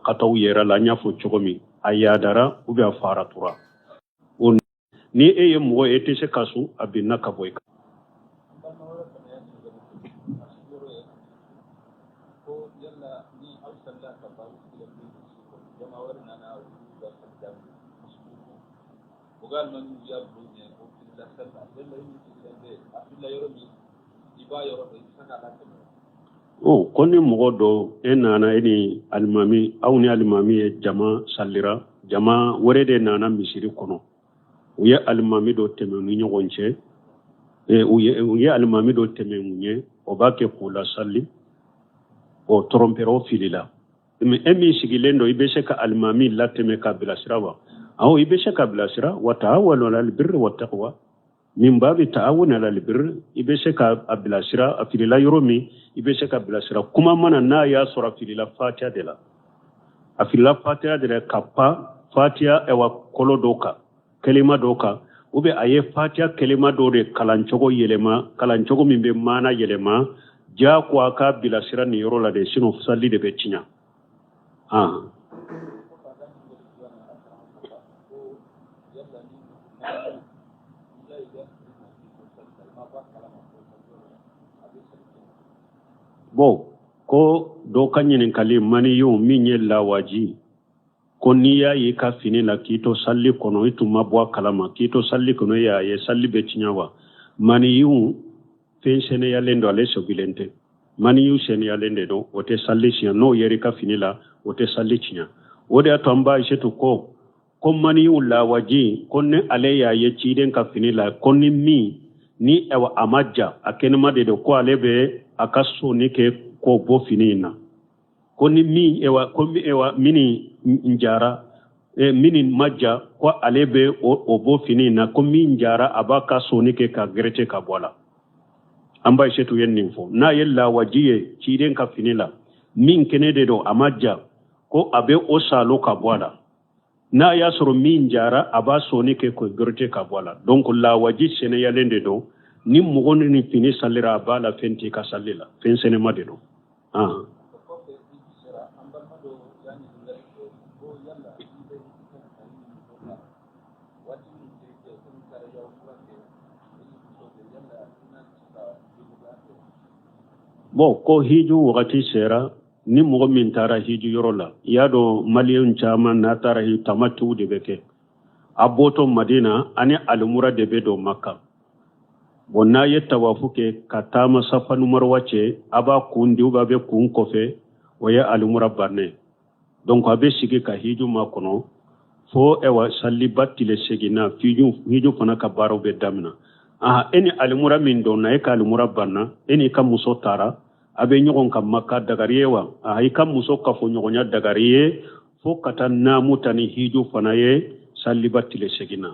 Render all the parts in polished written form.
kataw yera la nya fo chogomi ayadara ube afara tura on ni eye mo etese kasu abinna kaboy oh koni mogodo enana eni almami awni almami jama salira jama werede nana misiri kono uye almami do teme ni nyogonche uye almami do teme munye obake kula salli o trompero filila emi sigilendo ibese ka almami lateme ka bilasirawa aw ibese ka bilasira wa ta'awwalu 'alal birri wat taqwa min babi ta'awun 'alal birri ibese ka bilasira afilila yoromi ibese ka bilasira kuma mana na ya sura filila fatiha de la afilila fatiha de la kappa fatiha ewa kolo doka kelima doka ube aye fatiha kelima dore kalanchogo yelema kalanchogo mimbe mana yelema ja kwa ka bilasira ni yoro la de sino salli de betinya bo ko do kanyen kali mani yo minye lawaji ko niya yi ka fini la kito salli kono ituma bwa kalama kito salli kono ya ye salli betinyawa mani yu pensene ya lendo ale sobilente mani yu sen ya lende do ote salli sia no yeri ka fini la ote salli chinya ode atamba ishetu ko mani yu lawaji konne ale ya ye chiden ka fini la konni mi ni ewa amaja akenema de ko alebe akaso ni ke ko bo finina koni mi ewa komi ewa mini njara mini majja ko alebe o bo finina komi njara abaka so ni ke ka grete ka bola amba shetu yennin fo na yella wajiye ciden ka finila min kenede do amaja ko abe o salo ka bola na ya soro min njara aba so ni ke ko grete ka bola donc la waji sene yalende do ni mugoni ni fini salira bala fenti ka salila fensene madedo bo ko hiju wakati sera ni mugo min tara hiju yorola yado maliyun chama na tara hi tamatu de beke aboto madina ani alumura de bedo makka bonna yetta wafuke katama safa numar wace aba kundi uba be kun kofe waya alumura barne donc abe sigi ka hiju makono fo ewa salli battile segina hiju fana ka baro be damna eni alumura min do na e ka alumura barna eni ka muso tara abe nyogon kam makka dagariyewa ay kam muso ka fo nyogonya dagariye fo kata na mutani hiju fana ye salli battile segina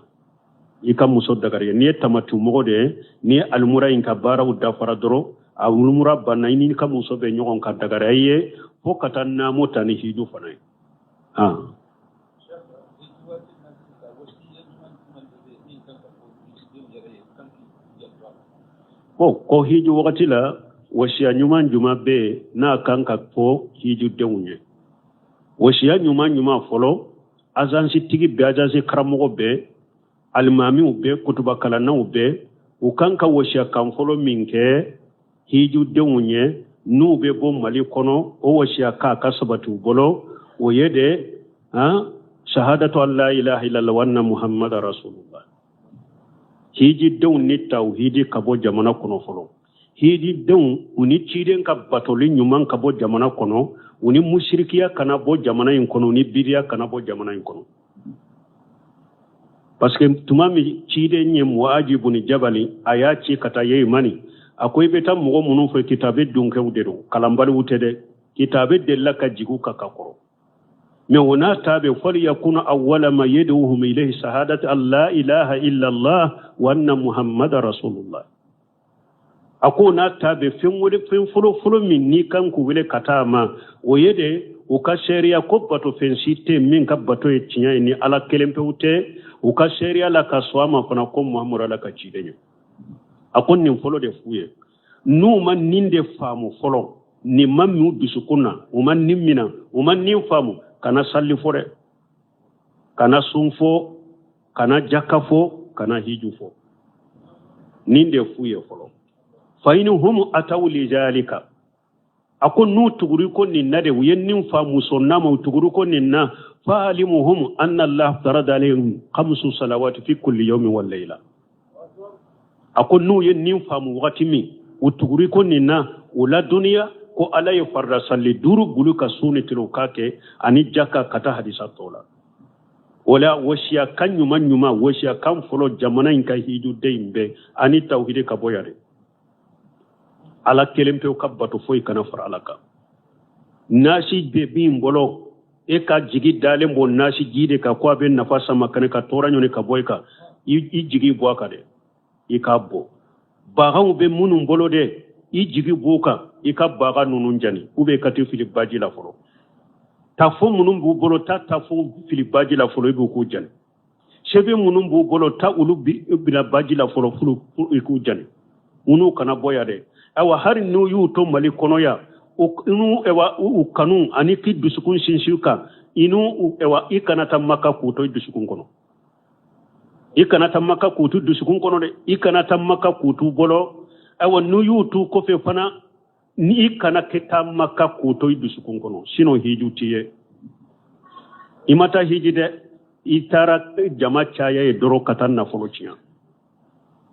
ika muso dagariye ni tamatu mogode ni almura in ka bara udda faradoro almura banna ni ka muso be nyogon ka dagariye fo kata na mutani hiju fana ye ko hiju wakati la wasiya nyuma juma be na kanka fo hiju deunye wasiya nyuma folo azansi tigi be azansi karamogo be almami ube kutuba kalana ube ukanka wasiya kan folo minke hiju deunye nu be bo mali kono o wasiya ka kasabatu bolo o yede shahadatu an la ilaha illallah wa anna muhammadar rasulullah hiji deun ni tauhidi kabo jamana kono folo hidi deun uni chiden ka batoli nyuman kabo jamana kono uni mushrikiya kana bo jamana in kono ni bidiya kana bo jamana in kono parce que tumami chide nye muajibu ni jabali ayachi kata yei mani akoy beta mugo munu fo kitabe dunke udero kalambali utede kitabe della ka jigu kakakoro me wona tabe fali yakuna awwala ma yad'uhum ilayhi shahadatu an la ilaha illa allah wa anna muhammadar rasulullah akuna tabe fin fulo min ni kan ku wele katama o yede o ka sharia ko bato fen site min ka bato e tinya ni ala kelempe ute o ka sharia la ka swama fana ko muhammad ala ka cidenyo akon nin folo de fuye nu man ninde famu folo ni mammi bisukuna o man nimmina o man nin famu kana salli fore kana sunfo kana jakafo kana hijufo ninde fuye folo fa in hum ataw li zalika akon nu tuguri ko ninna de yennin fa musonna ma tuguri ko ninna fa alimuhum anna allah farada alayhim 5 salawat fi kulli yawmin wal layla akon nu yennin fa mu wati mi utuguri ko ninna ula duniya ko ala ya farda salli duru gulu ka suni tilo kake ani jaka kata hadisa tola wala washiya kan nyuma washiya kan folo jamana inka hiju deimbe ani tawhid ka boyare ala kelempe o kabbato foy kana far alaka nasi be bim bolo e ka jigi dale mo nasi jide ka ko ben nafasa makane ka toranyo ne ka boyka i jigi boaka de i ka bo bagan be munun bolo de i jigi boka i ka baga nunun jani ube kati fili baji la folo tafo munun bu bolo ta tafo fili baji la folo ibu ku jani shebe munun bu bolo ta ulu bila baji la folo fulu iku jani unu kana boya de awa har no yu to mali kono ya inu ewa u kanu ani ki dusukun shinshuka inu ewa ikanata maka kuto dusukun kono ikanata maka kutu dusukun kono de ikanata maka kutu bolo awa no yu to ko fe fana ni ikana keta maka kuto dusukun kono sino hiju tiye imata hijide itara jama chaya e doro katan na folo chiya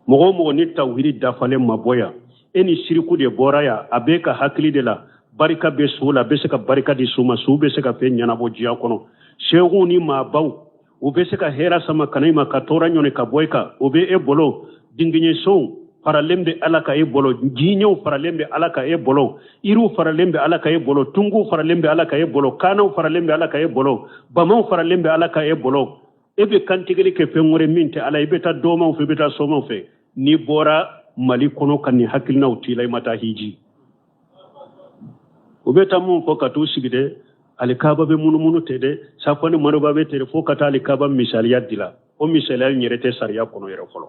mogo ni tawhidi dafale maboya eni shiriku de boraya abeka hakili de la barika be sula be seka barika di suma su be seka fe nyana bo jiya kono shegu ni ma baw o be seka hera sama kanai ma katora nyone ka boyka o be e bolo dinginye so faralembe alaka e bolo jinyo faralembe alaka e bolo iru faralembe alaka e bolo tungu faralembe alaka e bolo kana faralembe alaka e bolo bamau faralembe alaka e bolo ebe kantigeli ke fe ngore minte ala ebe ta doma fe beta soma fe ni bora mali kono kan ni hakilna utila mata hiji ubeta mun fo katu sigide alikaba be munu tede safani maruba be tere fo kata alikaba misaliya dila o misaliya nyerete sariya kono yero folo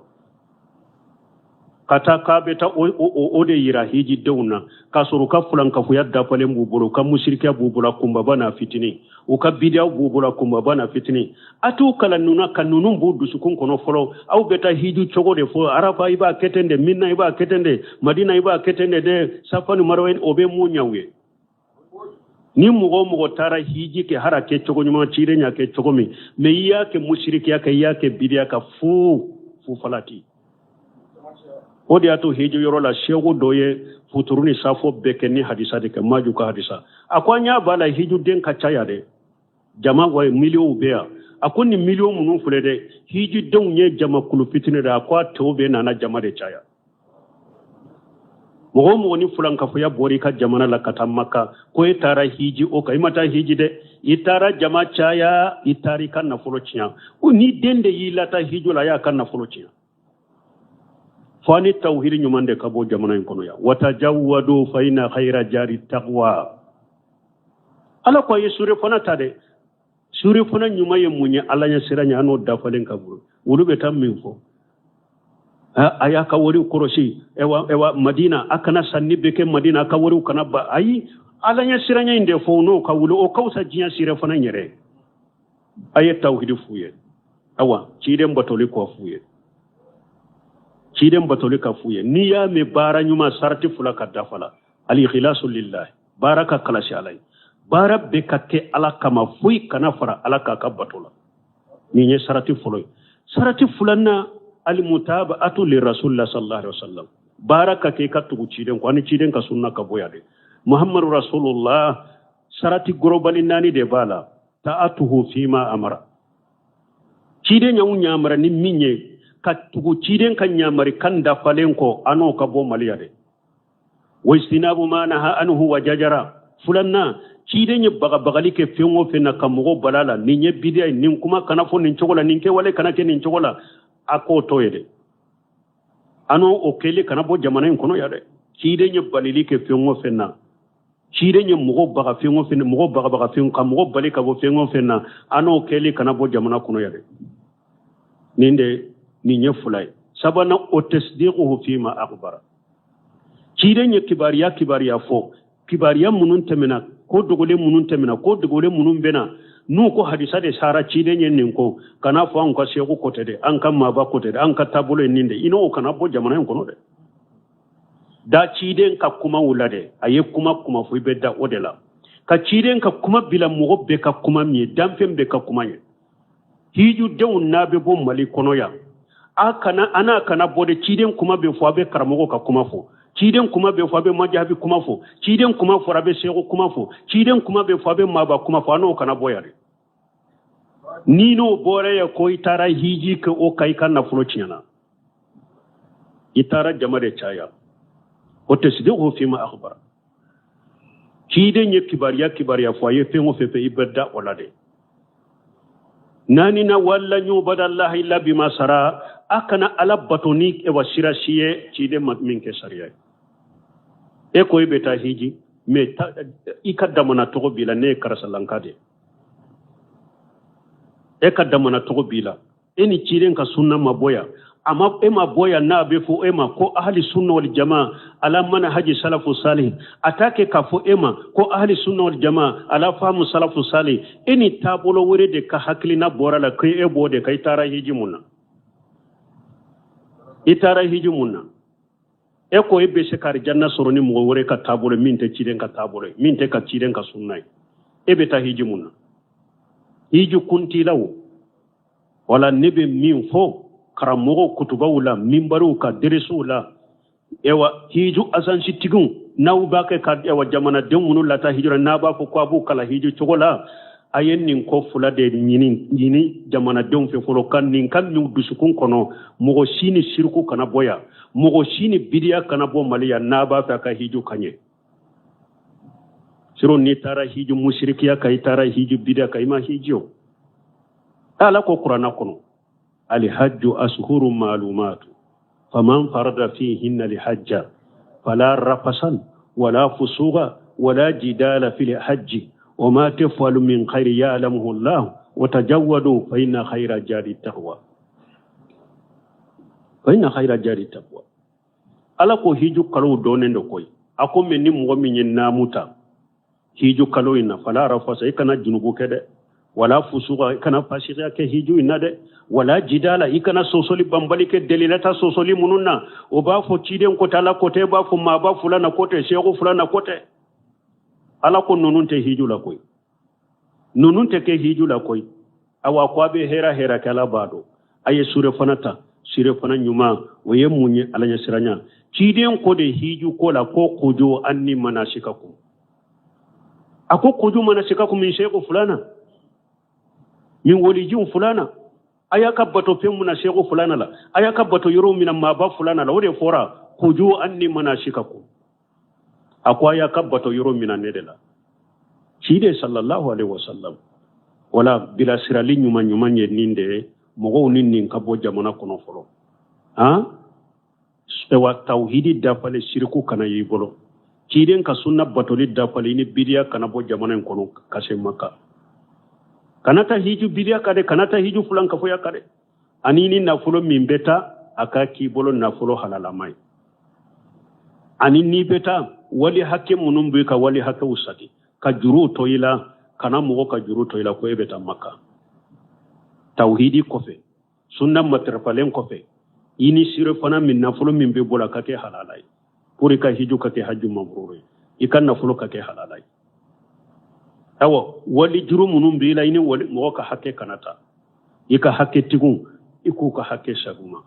kata kabe ta o de yira hiji dewna kasuru ka fulan ka fu yadda pale mbubulu ka musirika bubula kumba bana fitini o ka bidia bubula kumba bana fitini atu kala nuna kanunun budu sukun kono folo au beta hiju chogo de fo arafa iba ketende minna iba ketende madina iba ketende de safani marwain obe munyawe ni mugo tara hiji ke harake chogo nyuma chire nya ke chogo mi me yake musiriki yake bidia ka fu falati odi ato hiju yoro la shego doye futuruni safo bekeni hadisa de ke maju ka hadisa akwanya bala hiju den ka chaya de jama wa miliyo bea akoni miliyo munun fule de hiju den nye jama kulu fitine da akwa tobe na jama de chaya mo ni fulan ka fuya bori ka jamana la katamaka ko itara hiji o ka imata hiji de itara jama chaya itari kan na fulo chiya ni dende yilata hiju la ya kan na fulo chiya fani tawhid nyumande kabo jamana kono ya watajawadu fa ina khaira jari taqwa ala ko yesure fana tade sure fana nyuma ye munya ala nya siranya ano dafalen kaburu wulube tam min fo aya ka wori koroshi ewa madina akana sanni beke madina ka wori kana ba ayi ala nya siranya inde fo no ka wulo o kausa jinya sire fana nyere aye tawhid fuye awa ciden batoli ko fuye ciden batoli ka fuye niya me bara nyuma sarti fula ka dafala ali ikhlasu lillah baraka kalashi alai bara be katte ala kama fuy kana fara ala ka batola ni nye sarati fulanna al mutaba'atu li rasulillah sallallahu alaihi wasallam baraka ke katugu ciden ko ani ciden ka sunna ka boyade muhammadu rasulullah sarati gorobali nani de bala ta'atuhu fima amara ciden nyawu nyamara ni minye katugu ciden kan nyamari kan da falenko ano ka bo maliyade wa istinabu ma naha anhu wa jajara fulanna ciden ye bagali ke fengo fena kamugo balala ni nye bidia nin kuma kana fo nin chogola nin ke wale kana ke nin chogola ako toyede ano okele kana bo jamana kono yade ciden ye balili ke fengo fena ciden ye mugo baga fengo fena mugo baga fengo kamugo bali ka bo fengo fena ano okele kana bo jamana kono yade ninde ni nye fulay sabana o tasdiquhu fima akhbara ciden ye kibariya fo kibariya munun temena ko dogole munun bena nu ko hadisa de sara cide nyen nin ko kana fo an ko seko kote de an kan ma ba kote de an ka tabulo ninde ino kana bo jamana en kono de da cide ka kuma wulade aye kuma fo be da odela ka cide ka kuma bila mo be ka kuma mi damfem be ka kuma ye hiju dew nabe bo mali kono ya akana ana kana bode cide kuma be fo be karamo ka kuma fo ciden kuma be fo be majabi kuma fo ciden kuma fo rabe seko kuma fo ciden kuma be fo be maba kuma fo ano kana boyare nino bore ya ko itara hiji ke o kai kan na fulo ciana itara jamade chaya o tasdiqu fi ma akhbar ciden ye kibariya fo ye fengo fefe ibada olade nani na walla nyu badallah illa bima sara akana alabatoni e wasira shiye cide min ke sariya e ko beta hiji me ikadamana to bila ne karasalankade e kadamana to bila eni cide ka sunna maboya amma e maboya na be fo e ma ko ahli sunna wal jamaa ala manhaji salafu salih atake ka fo e ma ko ahli sunna wal jamaa ala famu salafu salih eni tabolo wore de ka haklina borala kai e bode kai tara hiji munna itara hiju munna e ko ibe se kar janna soroni mo wore ka tabule minte ciden ka tabule minte ka ciden ka sunnai ebe ta hiju munna hiju kunti lawo wala nebe min fo karamogo kutubawula mimbaru ka deresula ewa hiju asansi tigun nawu bake ka ewa jamana demunu lata hijura na ba fo ko abu kala hiju chogola ayen nin ko fula de nyini jamana don fe folo kan nin kan ñu dusukun kono mogo sini sirku kana boya mogo sini bidiya kana bo maliya na ba fa ka hiju kanye siro ni tara hiju mushrikiya kai tara hiju bidiya kai ma hiju ala ko qur'ana kono al hajju ashhurun ma'lumat faman farada fihinna li hajja fala rafasan wala fusuga wala jidala fil hajji وما تفعل من خير يعلمه الله وتجودوا فإن خير الجار التقوى ala ko hiju kalo donen do koy ako men ni mo min namuta hiju kalo ina fala rafasa ikana junubu kede wala fusuga ikana fashiga ke hiju ina de wala jidala ikana sosoli bambali ke delilata sosoli mununna o ba fo ciden ko tala ko te ba fo ma ba fulana ko te shego fulana ko te ala ko nonunte hiju la koy nonunte ke hiju la koy awa ko be hera kala bado aye sure fanata sure fana nyuma waye munye alanya siranya ciden ko de hiju ko la ko kujo anni manashikaku ako kujo manashikaku min shego fulana min walijin fulana aya kabbato pemu na shego fulana la aya kabbato yoro min ma ba fulana la wode fora kujo anni manashikaku akwa ya kabbato yoro mina nedela cide sallallahu alaihi wasallam wala bila sirali nyuma nye ninde mogo ninnin kabo jamana kono folo ha ewa tauhidi dafale shirku kana yibolo ciden ka sunna batoli dafale ni bidiya kana bo jamana kono kase maka kanata hiju bidiya kade kanata hiju fulan ka foya kade anini na fulo mimbeta akaki bolo na fulo halalamai anini beta wali hakke munum be ka wali hakke usati ka juru toila kana mugo ka juru toila ko ebeta makka tauhidi kofe sunna matrafalen kofe ini sire fana min nafulo min be bola kake halalai puri ka hiju kake haju mabrur ikan nafulo kake halalai awo wali juru munum be la ini wali mugo ka hakke kanata ika hakke tigun iku ka hakke shaguma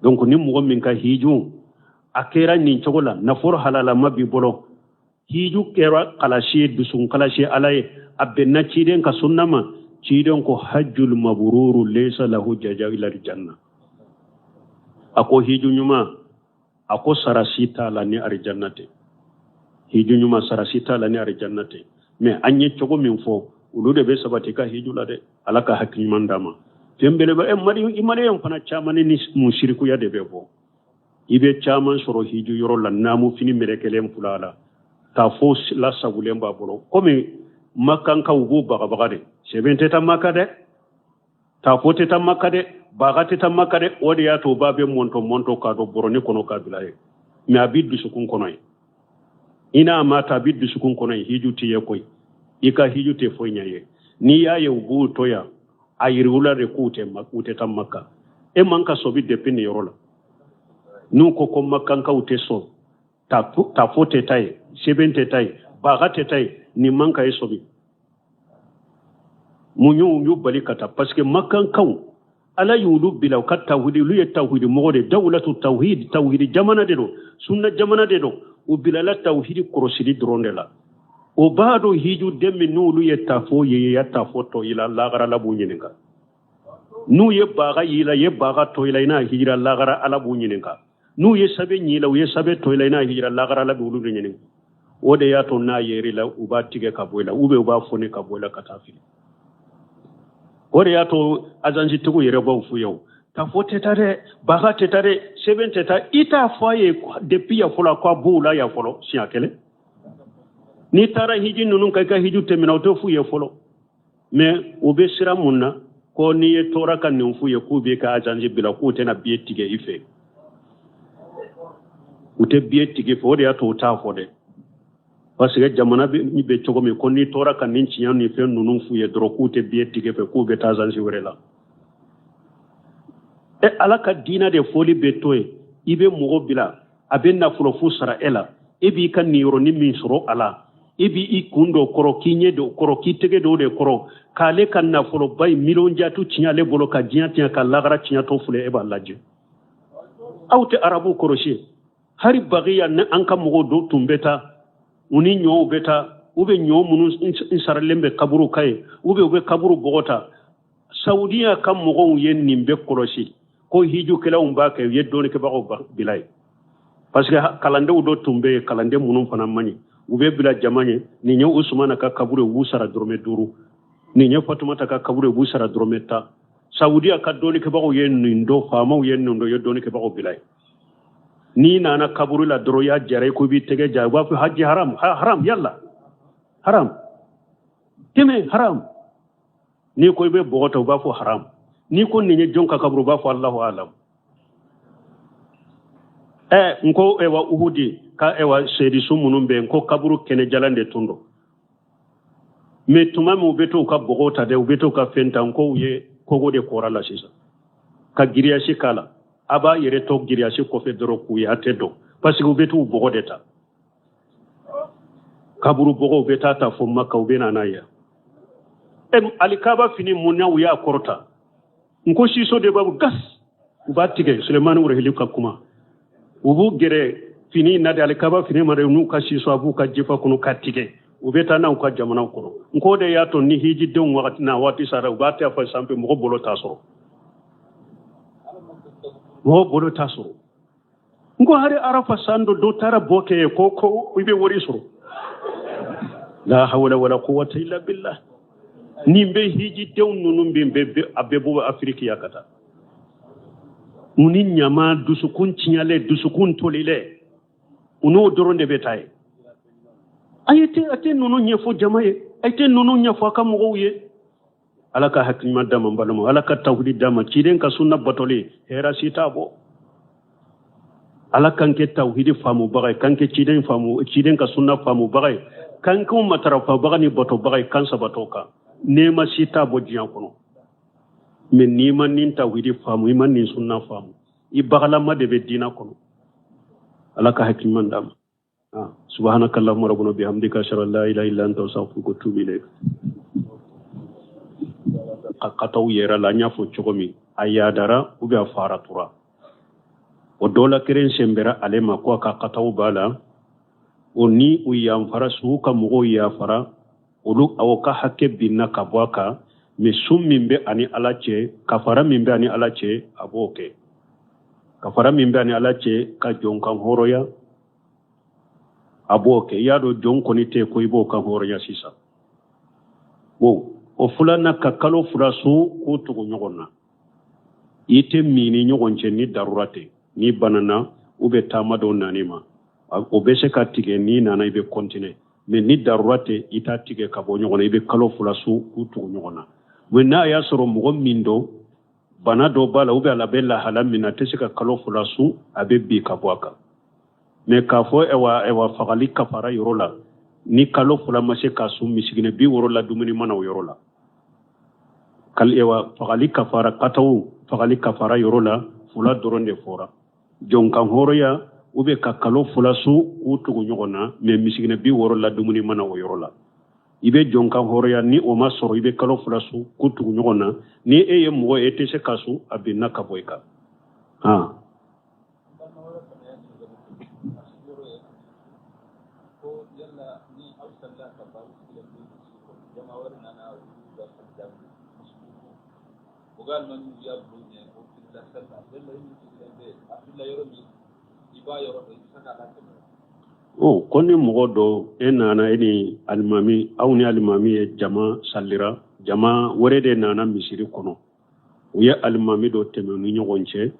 donc ni mugo min ka hiju akera nin chogola nafur halala mabi bolo hiju kera kalashi dusun kalashi alaye abbenna ciden ka sunnama ciden ko hajjul mabruru laysa lahu jaza ila janna ako hiju nyuma ako sarasita la ni arjannate hiju nyuma sarasita la ni arjannate me anye chogo min fo ulude be sabati ka hiju la de alaka hakki mandama tembele ba mari imare en fana chamani ni mushriku ya de bebo ibe chaman soro hiju yoro la namu fini merekelem fulala ta fo la sagulen ba bolo comme makan ka ugo baga de sebente ta makade ta fo te ta makade baga te ta makade odi ya to babe monto ka do boroni kono ka bilaye mi abiddu sukun kono ina mata abiddu sukun kono hiju ti yekoy ika hiju te fo nyaye ni y'a ye u b'u to yan a yiriwula de k'u tɛ taa Maka e man ka sobi depuis nin yɔrɔ la n'u ko Makankaw tɛ sɔn tafo tɛ taa ye sɛbɛn tɛ taa ye baga tɛ taa ye nin man ka e sobi mun y'u bali ka taa parce que Makankaw Ala y'olu bila u ka tawhidi olu ye tawhidi mɔgɔ de dawlatu tawhidi jamana de don sunna jamana de don u bilala tawhidi kɔrɔsili dɔrɔn de la o b'a dɔn hiju den min n'olu ye tafo ye ya tafo tɔ yila lagara la b'u ɲininka n'u ye baga yila ye baga tɔ yila i n'a hijira lagara Ala b'u ɲininka n'u ye sabe ɲila u ye sabe tɔ yila i n'a hijira lagara la b'olu de ɲininka o de y'a to n'a yeri la u b'a tigɛ ka bɔ i la u b'a foni ka bɔ i la ka taa fili o de y'a to agence tigiw yɛrɛ b'aw f'u ye tafo tɛ taa dɛ baga tɛ taa dɛ sɛbɛn tɛ taa i t'a fɔ a ye depuis ya fɔlɔ k'a b'u la ya fɔlɔ siɲɛ kelen n'i taara hiji ninnu ka i ka hiju tɛmɛna o tɛ f'u ye fɔlɔ mais u bɛ sira mun na ko n'i ye tɔɔra ka nin f'u ye k'u b'i ka agence bila k'u tɛna billet tigɛ i fɛ u tɛ billet tigɛ i fɛ o de y'a to u t'a fɔ dɛ parce que jamana bɛ cogo min ko n'i tɔɔra ka nin tiɲɛ ni fɛn ninnu f'u ye dɔrɔn k'u tɛ billet tigɛ fɛ k'u bɛ taa agence wɛrɛ la Ala ka diina de foli bɛ to yen i bɛ mɔgɔ bila a bɛ nafolo fu sara e la e b'i ka niyɔrɔni min sɔrɔ a la e b'i kun dɔ kɔrɔ k'i ɲɛ dɔ kɔrɔ k'i tɛgɛ dɔ de kɔrɔ k'ale ka nafoloba in miliyɔn jatu tiɲɛ ale bolo ka diɲɛ tiɲɛ ka lagara tiɲɛ tɔ filɛ e b'a lajɛ aw tɛ arabu kɔrɔsi hali bagiya ni an ka mɔgɔw dɔw tun bɛ taa u ni ɲɔw bɛ taa u bɛ ɲɔ minnu saralen bɛ kaburu ka ye u bɛ kaburu bɔgɔta Saudiya ka mɔgɔw ye nin bɛ kɔlɔsi ko hijukɛlaw b'a kɛ u ye dɔɔnikɛbagaw bila ye parce que kalandenw dɔ tun bɛ yen kalanden minnu fana man ɲi u bɛ bila jama ye nin ye Usumana ka kaburu ye u b'u sara dɔrɔmɛ 5 nin ye Fatumata ka kaburu ye u b'u sara dɔrɔmɛ 10 Saudiya ka dɔɔnikɛbagaw ye nin dɔ faamaw ye nin dɔ ye dɔɔnikɛbagaw bila ye n'i nana kaburu la dɔrɔn y'a jara i ko i b'i tɛgɛ ja u b'a fɔ haji haram yalla haram kɛmɛ haram n'i ko i bɛ bɔgɔ ta u b'a fɔ haram n'i ko nin ye jɔn ka kaburu u b'a fɔ Allahu alam n ko ewa Uhudi ka ewa seedisu minnu bɛ yen ko kaburu kɛnɛ jalan de tun don mais tuma min u bɛ to u ka bɔgɔ ta dɛ u bɛ to ka fɛn ta n ko u ye kogo de kɔra la sisan ka giriyasi k'a la a b'a yɛrɛ to giriyasi kɔfɛ dɔrɔn k'u ye a tɛ dɔn parce que u bɛ t'u bɔgɔ de ta kaburu bɔgɔ u bɛ taa fɔ Maka u bɛ na n'a ye alikaba fini mun na u y'a kɔrɔta n ko siso de b'a gas u b'a tigɛ Sulemani Wurehili ka kuma u b'u gɛrɛ fini na de alikaba fini ma de n'u ka siso a b'u ka jifa kɔnɔ ka tigɛ u bɛ taa n'u ka jamanaw kɔnɔ n ko de y'a to ni hijidenw waati sara u b'a ta fɔ sanfɛ mɔgɔ bolo t'a sɔrɔ mɔgɔ bolo t'a sɔrɔ n ko hari Arafa san dɔ taara bɔ kɛ ye ko i bɛ wari sɔrɔ la hawla wala quwwata illa billah nin bɛ hijidenw ninnu bɛ a bɛɛ bɔ Afiriki ya ka taa u ni ɲama dusukun tiɲɛlen dusukun tolilen u n'o dɔrɔn de bɛ taa ye a tɛ ninnu ɲɛfɔ jama ye a tɛ ninnu ɲɛfɔ a ka mɔgɔw ye Ala ka hakilima d'a ma n balima Ala ka tawhidi d'a ma ciden ka sunna batoli hɛrɛ si t'a bɔ Ala kan kɛ tawhidi faamubaga ye kan kɛ ciden ka sunna faamubaga ye kan kɛ matarafabaga ni batobaga ye kan sabatɔ kan nɛɛma si t'a bɔ diɲɛ kɔnɔ mais n'i ma nin tawhidi faamu i ma nin sunna faamu i bagalama de bɛ diinɛ kɔnɔ Ala ka hakilima d'a ma subhanaka allahumma rabbana bihamdika ashhadu an la ilaha illa anta astaghfiruka wa atubu ilayk ka taw yɛrɛ la n y'a fɔ cogo min a yaadara ou bien a faratura o dɔ la kelen sɛnbɛra ale ma ko a ka kataw b'a la o ni u yanfara sugu ka mɔgɔw yafara olu aw ka hakɛ binna ka bɔ a kan mais sun min bɛ ani Ala cɛ kafara min bɛ ani Ala cɛ a b'o kɛ kafara min bɛ ani Ala cɛ ka jɔn kan hɔrɔnya a b'o kɛ i y'a dɔn jɔn kɔni tɛ ko i b'o kan hɔrɔnya sisan o filanan ka kalo 2 su k'o tugu ɲɔgɔn na i tɛ min ni ɲɔgɔn cɛ ni darura tɛ ni banana ou bien taama dɔw nani ma o bɛ se ka tigɛ n'i nana i bɛ continuer mais ni darura tɛ i t'a tigɛ ka bɔ ɲɔgɔn na i bɛ kalo 2 su k'u tugu ɲɔgɔn na mais n'a y'a sɔrɔ mɔgɔ min don bana dɔ b'a la ou bien a bɛ lahala min na a tɛ se ka kalo 2 su a bɛ bin ka bɔ a kan mais k'a fɔ ɛwa fagali kafara yɔrɔ la ni kalo 2 ma se ka sun misikinɛ 60 la dumuni mana o yɔrɔ la kal ewa fagali kafara katawu fagali kafara yorola fula doronde fora jonkan horoya ube ka kalo fula su utugu nyogona me misigina bi worola dumuni mana wo yorola ibe jonkan horoya ni o ma soro ibe kalo fula su kutugu nyogona ni eye mo ete se kasu abinna kaboyka ha o koni mogo do nana eni alimami awni alimami jama salira jama werede nana misiri kono uye alimami do temenu nyogonche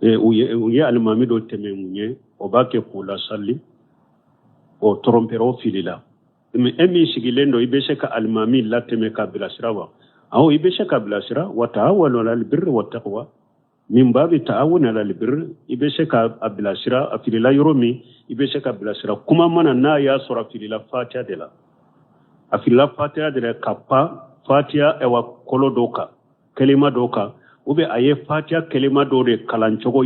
uye alimami do temenunye obake kula salli o trompero filila emi sigilendo ibese ka alimami lateme ka bilasirawa aw ibese ka bilasira wa ta'awanu 'alal birri wat taqwa min babi ta'awun 'alal birri ibese ka bilasira afilila yoromi ibese ka bilasira kuma mana na ya sura filila fatiha de la afilila fatiha de la kappa fatiha ewa kolo doka kelima doka ube aye fatiha kelima do de kalanchogo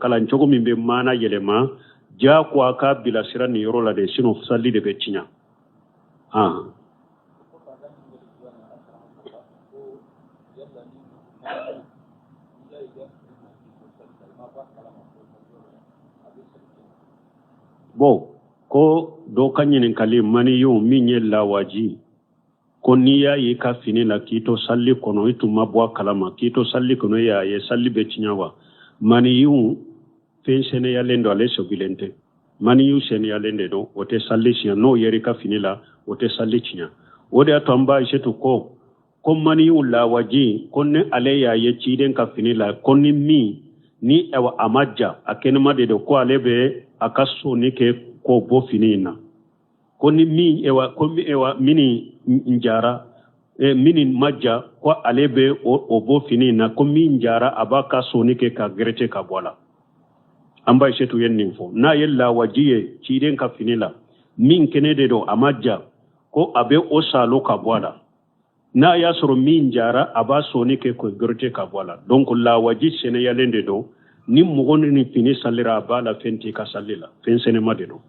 kalanchogo mimbe mana yelema ja kwa ka bilasira ni yorola de sino salli de betinya bo ko do kanyin kali mani yo minye lawaji ko niya yi ka fini la kito salli kono itu mabwa kalama kito salli kono ya ye salli betinyawa mani yu fensene ya lendo ale sobilente mani yu sene ya lende do wote salli sia no yeri ka fini la wote salli tinya wode atamba ishetu ko mani yu lawaji konne ale ya ye chiden ka fini la konni mi ni ewa amaja akenema de ko alebe akaso ni ke ko bo finina koni mi ewa mini njara mini majja ko alebe o bo finina ko mi njara abaka so ni ke ka grete ka bola amba shetu yennin fo na yella wajiye ciden ka finila min kenede do amaja ko abe o salo ka bola na ya soro min njara aba so ni ke ko grete ka bola donc la waji sene yalende do ni mugoni ni fini salira bala fenti ka salila fensene made do